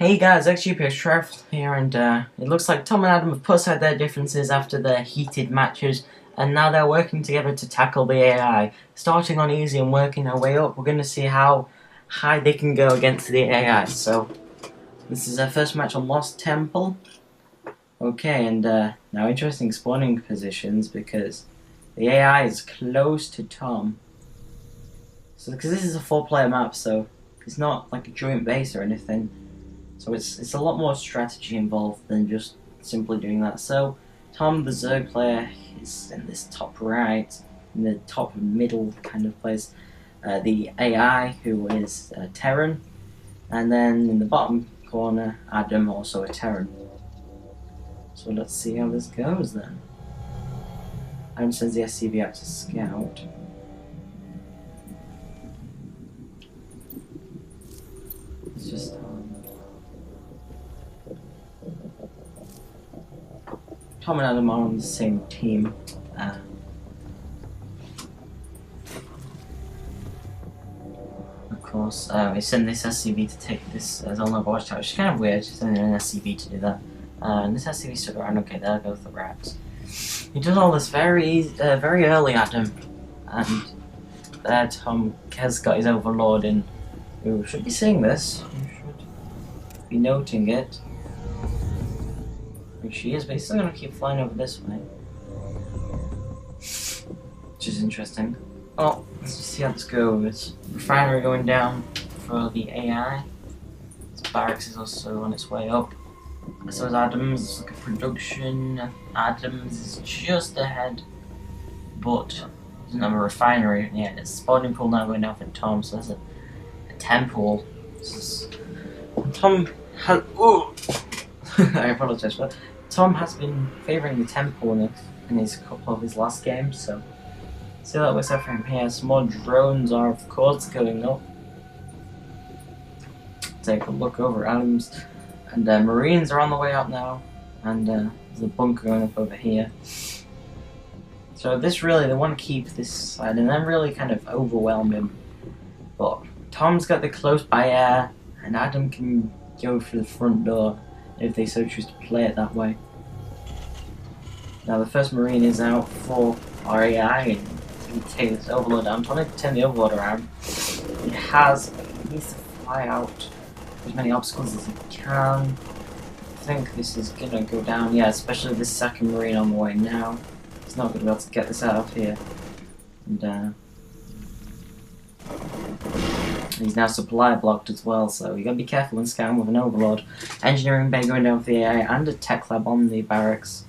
Hey guys, actually Starcraft here, and it looks like Tom and Adam have put aside their differences after their heated matches, and now they're working together to tackle the AI. Starting on easy and working their way up, we're going to see how high they can go against the AI. So, this is our first match on Lost Temple. Okay, and now interesting spawning positions because the AI is close to Tom. So, because this is a 4-player map, so it's not like a joint base or anything. So it's a lot more strategy involved than just simply doing that. So Tom, the Zerg player, is in this top right, in the top middle kind of place. The AI, who is Terran, and then in the bottom corner, Adam, also a Terran. So let's see how this goes then. Adam sends the SCV out to scout. It's just Tom and Adam are on the same team. Of course, we send this SCV to take this Zonal Watchtower, which is kind of weird, sending an SCV to do that. And this SCV stuck around, okay, there goes the rats. He does all this very early, Adam. And there Tom has got his Overlord in, who should be seeing this, who should be noting it. She is, but he's still going to keep flying over this way. Which is interesting. Oh, let's just see how this goes. Refinery going down for the AI. His barracks is also on its way up. So is Adams. Look at production. Adams is just ahead, but doesn't have a refinery yet. It's a spawning pool now going down for Tom, so there's a temple. Tom has. Oh! I apologize for that. Tom has been favouring the temple in his couple of his last games, so see how that works out for him here. Some more drones are of course going up. Take a look over Adams, and Marines are on the way up now, and there's a bunker going up over here. So this really, they want to keep this side and then really kind of overwhelm him. But Tom's got the close by air, and Adam can go through the front door if they so choose to play it that way. Now the first Marine is out for our AI, and he takes this Overlord down. I'm trying to turn the Overlord around. He needs to fly out as many obstacles as he can. I think this is gonna go down, yeah, especially this second Marine on the way now. He's not gonna be able to get this out of here. And he's now supply blocked as well, so you gotta be careful when scouting with an Overlord. Engineering bay going down for the AI and a tech lab on the barracks.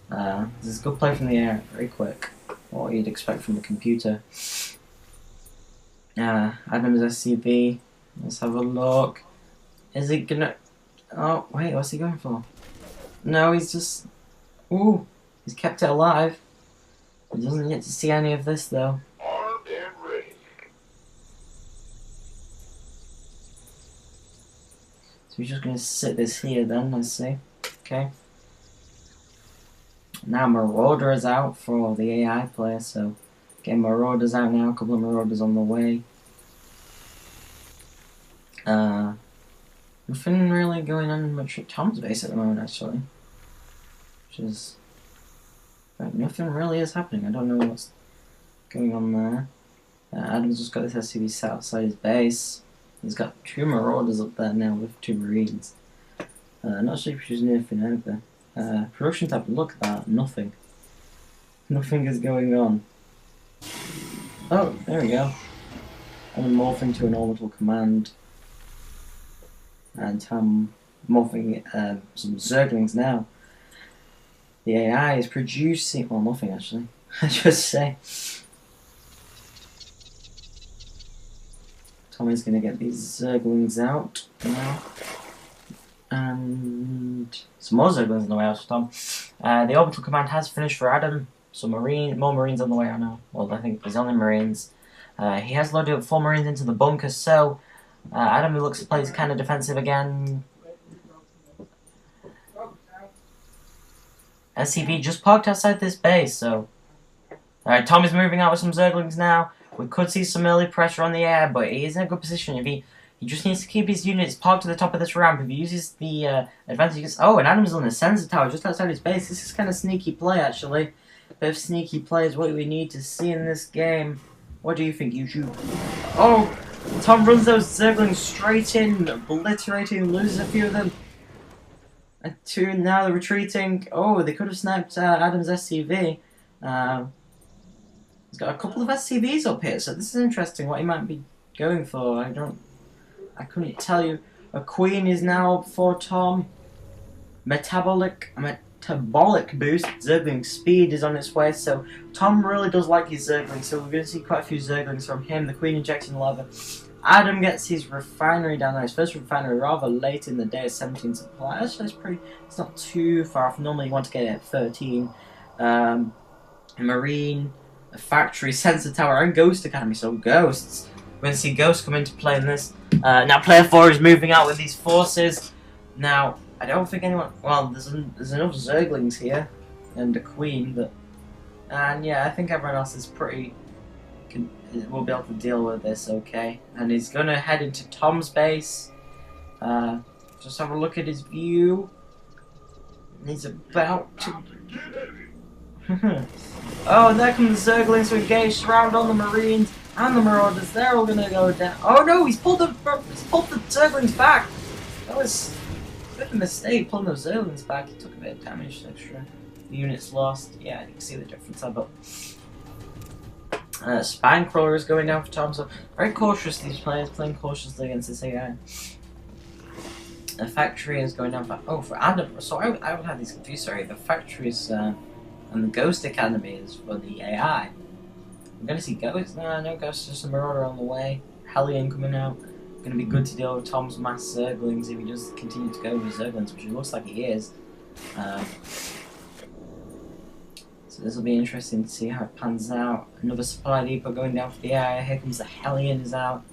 This is a good play from the air, very quick. What you'd expect from the computer. Adam's SCV. Let's have a look. Is he gonna? Oh wait, what's he going for? No, he's just. Ooh, he's kept it alive. He doesn't get to see any of this though. So we're just going to sit this here then, let's see. Okay. Now Marauder is out for the AI player, so getting Marauders out now, a couple of Marauders on the way. Nothing really going on much at Tom's base at the moment actually. Which is... Right, nothing really is happening, I don't know what's going on there. Adam's just got this SCV sat outside his base. He's got 2 Marauders up there now with 2 Marines. Not sure if she's anything either. Production tab, look at that, nothing. Nothing is going on. Oh, there we go. I'm morphing to an orbital command. And I'm morphing some Zerglings now. The AI is producing, well, nothing actually, I just say. Tommy's going to get these Zerglings out now. And some more Zerglings on the way out for Tom. The orbital command has finished for Adam. So more Marines on the way out now. Well, I think there's only Marines. He has loaded up 4 Marines into the bunker, so Adam, who looks to play kind of defensive again. SCV just parked outside this base, so... Alright, Tom is moving out with some Zerglings now. We could see some early pressure on the air, but he is in a good position. If he He just needs to keep his units parked to the top of this ramp. If he uses the advantage, oh, and Adam's on the sensor tower just outside his base. This is kind of sneaky play, actually. Bit of sneaky play is what we need to see in this game. What do you think, YouTube? Oh, Tom runs those Zerglings straight in, obliterating, loses a few of them. And two, now they're retreating. Oh, they could have sniped Adam's SCV. He's got a couple of SCVs up here, so this is interesting what he might be going for. I couldn't tell you. A queen is now up for Tom. Metabolic boost. Zergling speed is on its way, so Tom really does like his Zerglings, so we're going to see quite a few Zerglings from him. The queen injecting lava. Adam gets his refinery down there. His first refinery rather late in the day, 17 supply. Actually, it's not too far off. Normally you want to get it at 13. A marine, a factory, sensor tower, and ghost academy. So ghosts. We're going to see ghosts come into play in this. Now player 4 is moving out with these forces. Now, I don't think anyone... Well, there's enough Zerglings here. And a queen, but... And yeah, I think everyone else is pretty... We'll be able to deal with this, okay? And he's going to head into Tom's base. Just have a look at his view. And he's about to... Oh, and there come the Zerglings to engage, surround on the Marines and the Marauders. They're all going to go down. Oh no, he's pulled the Zerglings back. That was a bit of a mistake, pulling those Zerglings back. He took a bit of damage extra. The units lost. Yeah, you can see the difference there, but... Spine Crawler is going down for Tom, so very cautious, these players, playing cautiously against this AI. The factory is going down for Adam. So I would have these confused, sorry. The factories and the Ghost Academy is for the AI. I'm going to see Ghosts. No Ghosts, just a Marauder on the way. Hellion coming out. Going to be good to deal with Tom's mass Zerglings if he does continue to go with Zerglings, which it looks like he is. So this will be interesting to see how it pans out. Another supply depot going down for the AI. Here comes the Hellion is out.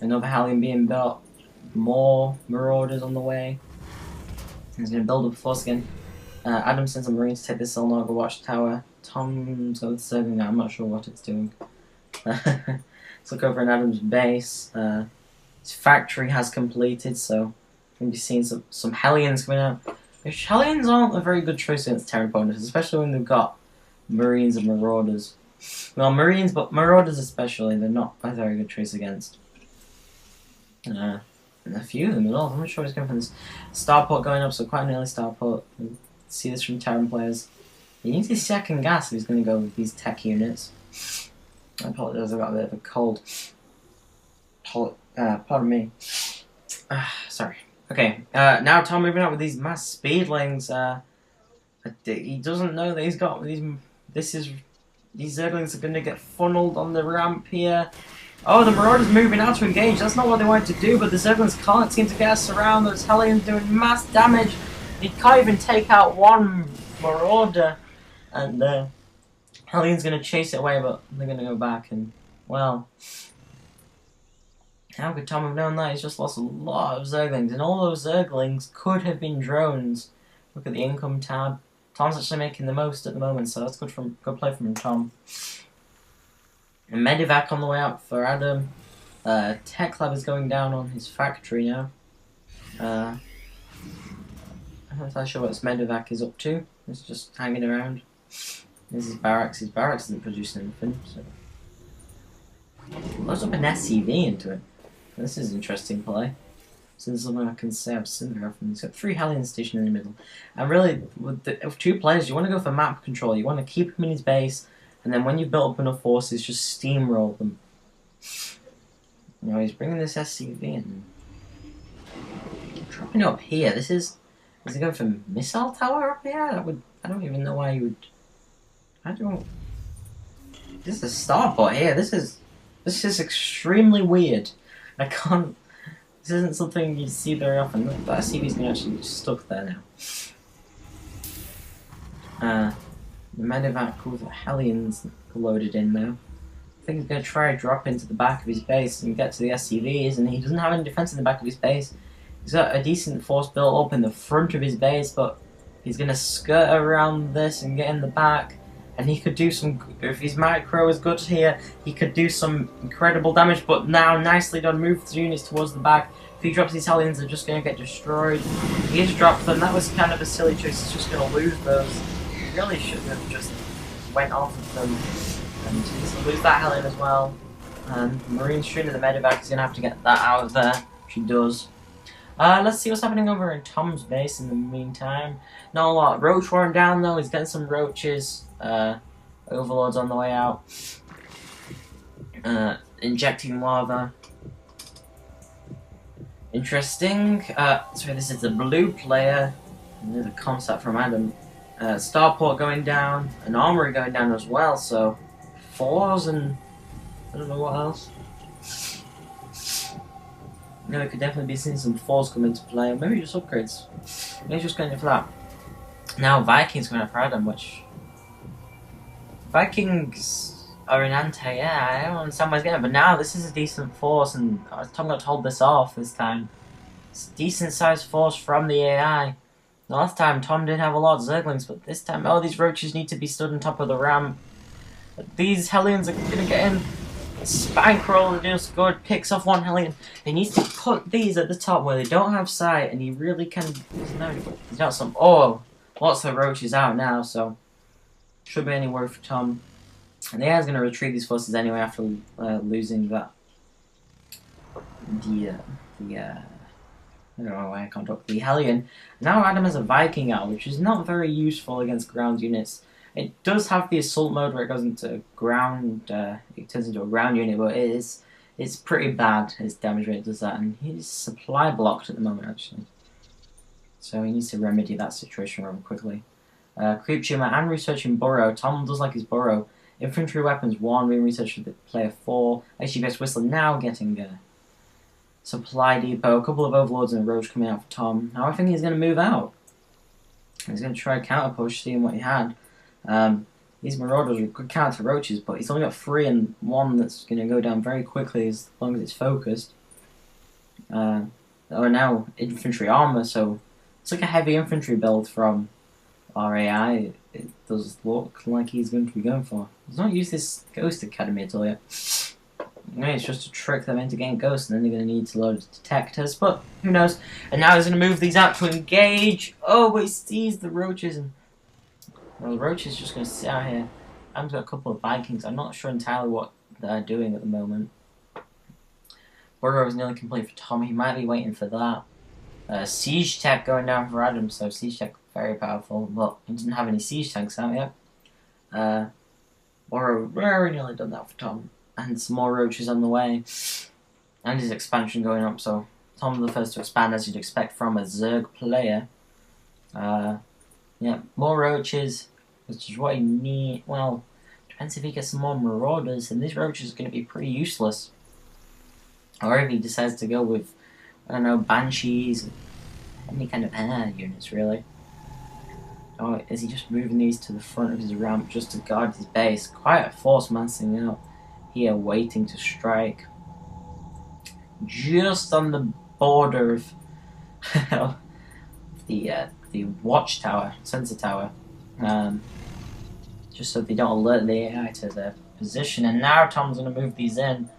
Another Hellion being built. More Marauders on the way. He's going to build up a force again. Adam sends a Marine to take the Silnaga Watchtower. Tom's got the Zergling. I'm not sure what it's doing. Let's look over in Adam's base. His factory has completed, so we're going to be seeing some Hellions coming out. Which Hellions aren't a very good choice against Terran opponents, especially when they've got Marines and Marauders. Well, Marines, but Marauders especially, they're not a very good choice against. And a few of them as well. I'm not sure what's going from this starport going up, so quite an early starport. See this from Terran players. He needs his second gas if he's going to go with these tech units. I apologize, I got a bit of a cold. Pardon me. Sorry. Okay, now Tom moving out with these mass speedlings. He doesn't know that he's got these. These Zerglings are going to get funneled on the ramp here. Oh, the Marauders moving out to engage. That's not what they wanted to do, but the Zerglings can't seem to get us around. Those Hellions doing mass damage. He can't even take out one Marauder, and Hellion's going to chase it away, but they're going to go back and well. How could Tom have known that? He's just lost a lot of Zerglings, and all those Zerglings could have been drones. Look at the income tab. Tom's actually making the most at the moment, so that's good play from Tom. And Medivac on the way out for Adam. Tech Lab is going down on his factory now. I'm not entirely sure what this Medivac is up to. It's just hanging around. This is barracks. His barracks isn't producing anything, so loads up an SCV into it. This is an interesting play. So there's something I can say I've seen very often. He's got 3 Hellions stationed in the middle. And really, with 2 players, you want to go for map control. You want to keep him in his base, and then when you've built up enough forces, just steamroll them. You know, he's bringing this SCV in. Dropping up here. Is he going for missile tower up here? I don't even know why you would. This is a starport here. This is extremely weird. I can't. This isn't something you see very often. The SCV's been actually stuck there now. The Medivac with the Hellions loaded in now. I think he's going to try to drop into the back of his base and get to the SCVs, and he doesn't have any defense in the back of his base. He's got a decent force built up in the front of his base, but he's going to skirt around this and get in the back. and he could do some. If his micro is good here, he could do some incredible damage. But now, nicely done. Move the units towards the back. If he drops these Hellions, they're just going to get destroyed. He has dropped them. That was kind of a silly choice. He's just going to lose those. He really should have just went off of them, and he's going to lose that Hellion as well. And Marine's shooting the medevac. He's going to have to get that out of there. She does. Let's see what's happening over in Tom's base in the meantime. Not a lot. Roach worn down though. He's getting some roaches. Overlord's on the way out. Injecting lava. Interesting. Sorry, this is the blue player. Another concept from Adam. Starport going down. An armory going down as well. So, 4s and I don't know what else. No, we could definitely be seeing some 4s come into play, or maybe just upgrades. Maybe just going for that. Now Vikings going for Adam, which Vikings are in anti. Yeah, I don't understand why he's getting it, but now this is a decent force, and Tom got to hold this off this time. It's a decent sized force from the AI. The last time Tom did have a lot of Zerglings, but this time, oh, these roaches need to be stood on top of the ramp. These Hellions are going to get in. Spankroll just good, picks off one Hellion. He needs to put these at the top where they don't have sight, and he really can. He's not some. Oh, lots of roaches out now, so should be any worry for Tom. And the AI's going to retrieve these forces anyway after losing that. I don't know why I can't talk. The Hellion. Now Adam has a Viking out, which is not very useful against ground units. It does have the assault mode where it goes into ground, it turns into a ground unit, but it's pretty bad, his damage rate does that, and he's supply blocked at the moment actually. So he needs to remedy that situation rather quickly. Creep Tumor and researching Burrow. Tom does like his Burrow. Infantry weapons 1, being researched with the player 4. HGBS Whistler now getting a supply depot, a couple of overlords and a roach coming out for Tom. Now I think he's going to move out. He's going to try a counter push, seeing what he had. These Marauders are good counter roaches, but he's only got 3 and 1 that's going to go down very quickly as long as it's focused. Now infantry armor, so it's like a heavy infantry build from RAI. It does look like he's going to be going for. He's not used this Ghost Academy at all yet. It's just to trick them into getting ghosts, and then they're going to need to load detectors, but who knows. And now he's going to move these out to engage. Oh, but he sees the roaches, and well, the roach is just going to sit out here. I've got a couple of Vikings. I'm not sure entirely what they're doing at the moment. Burrow is nearly complete for Tom. He might be waiting for that. Siege Tech going down for Adam, so Siege Tech very powerful. But he didn't have any Siege Tanks out yet. Burrow very nearly done that for Tom. And some more roaches on the way. And his expansion going up, so Tom's the first to expand as you'd expect from a Zerg player. Yeah, more roaches, which is what he needs. Well, depends if he gets some more Marauders, and these roaches are going to be pretty useless. Or if he decides to go with, I don't know, Banshees, any kind of air units, really. Or is he just moving these to the front of his ramp just to guard his base? Quite a force massing out here, waiting to strike. Just on the border of the watchtower, sensor tower, just so they don't alert the AI to their position. And now Tom's going to move these in.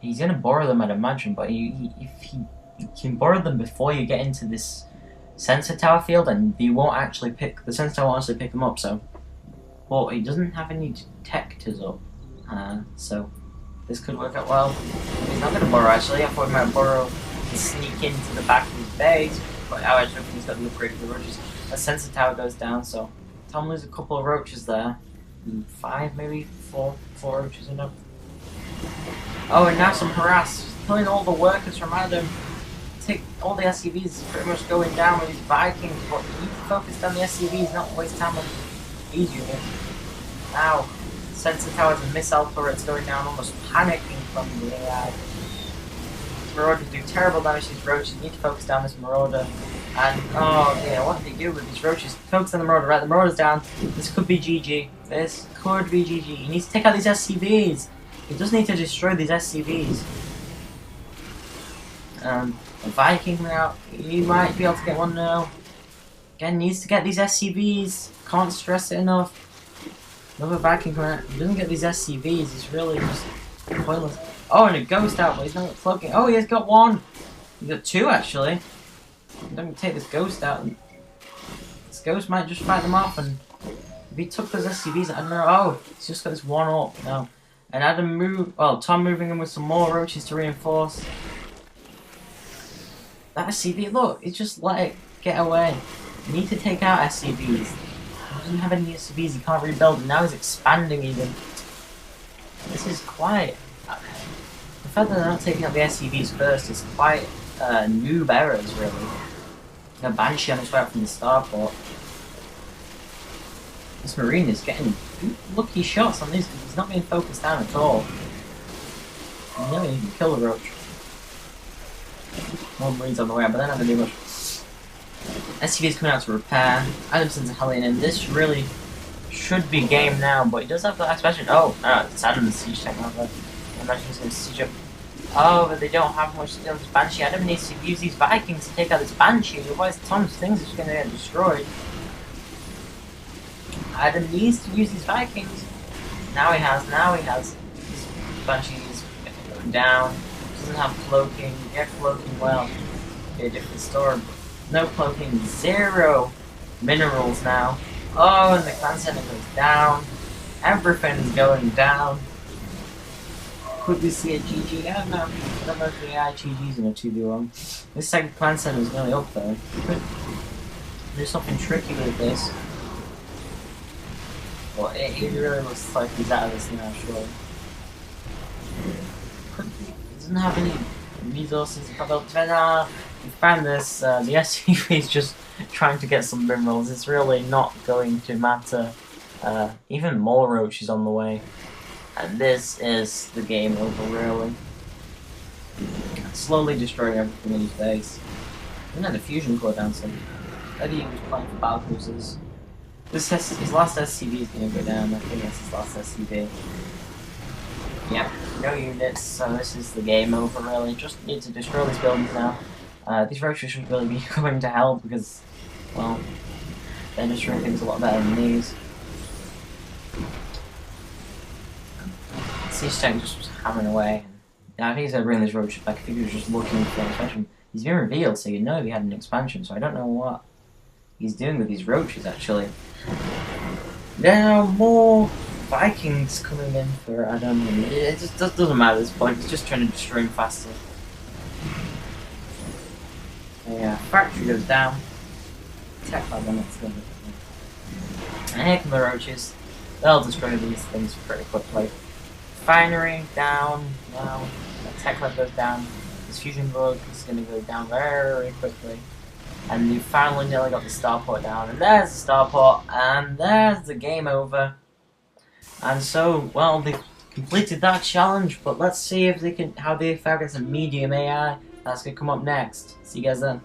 He's going to borrow them, I'd imagine, but if he can borrow them before you get into this sensor tower field, and you won't actually pick the sensor tower won't actually pick them up. So, but he doesn't have any detectors up, so this could work out well. He's not going to borrow actually. I thought he might borrow and sneak into the back of his base. But I actually think he's got the upgrade of the roaches. A sensor tower goes down, so Tom loses a couple of roaches there. 5, maybe 4 roaches enough. Oh, and now some harass. Killing all the workers from Adam. Take all the SCVs, pretty much going down with these Vikings, but you need to focus on the SCVs, not waste time on these units. Now, sensor towers and missile turrets going down, almost panicking from the AI. Marauders do terrible damage to these roaches. You need to focus down this Marauder. And, oh dear, what do they do with these roaches? Focus on the Marauder. Right, the Marauder's down. This could be GG. This could be GG. He needs to take out these SCVs. He does need to destroy these SCVs. A Viking now. He might be able to get one now. Again, needs to get these SCVs. can't stress it enough. Another Viking coming out. He doesn't get these SCVs. He's really just pointless. Oh, and a ghost out, but he's not cloaking. Oh, he has got one. He's got two actually. I'm gonna take this ghost out. And this ghost might just fight them off, and if he took those SCVs, I don't know. Oh, he's just got this one up. No. And Adam Tom moving in with some more roaches to reinforce. That SCV, look, it just let it get away. You need to take out SCVs. He doesn't have any SCVs, he can't rebuild, and now he's expanding even. This is quite... The fact that they're not taking out the SCVs first is quite noob errors, really. The Banshee on his way out from the starport. This Marine is getting lucky shots on these, he's not being focused down at all. You know he can kill the roach. More Marines on the way out, but they're not going to do much. SCV's coming out to repair. Adamson's a Hellion, and this really should be game now, but he does have the expansion. Oh, no, it's Adam's siege tank over there. I imagine he's going to siege up. Oh, but they don't have much to do with this Banshee. Adam needs to use these Vikings to take out this Banshee, otherwise Tom's things are just going to get destroyed. Adam needs to use these Vikings. Now he has. These Banshees going down. Doesn't have cloaking. Get cloaking, well, be a different story. No cloaking, zero minerals now. Oh, and the clan center goes down. Everything's going down. Could we see a GG? I don't know. I don't know if the AI GG's in a 2v1. This second clan center is nearly up there. There's something tricky with this. But it really looks like he's out of this now, surely. He doesn't have any resources to build. We found this, the SCV is just trying to get some minerals. It's really not going to matter. Even more roaches on the way. And this is the game over, really. Slowly destroying everything in his base. He had a fusion core down some. Eddie was playing for battle cruisers. His last SCV is going to go down. I think that's his last SCV. Yep, no units, so this is the game over, really. Just need to destroy these buildings now. These roaches should really be going to hell because, well, they're destroying things a lot better than these. Siege tank just was hammering away. Yeah, I think he's going to bring these roaches back. I think he was just looking for an expansion. He's been revealed, so you know he had an expansion, so I don't know what he's doing with these roaches, actually. Now, more Vikings coming in for Adam, and it just doesn't matter at this point, he's just trying to destroy him faster. Yeah, factory goes down. Tech lab on it's gonna. And here come the roaches. They'll destroy these things pretty quickly. Finery down now. The tech lab goes down. This fusion bug is gonna go down very quickly. And you finally nearly got the starport down. And there's the starport, and there's the game over. And so, well, they've completed that challenge, but let's see if they can how they fare against a medium AI. That's gonna come up next. See you guys then.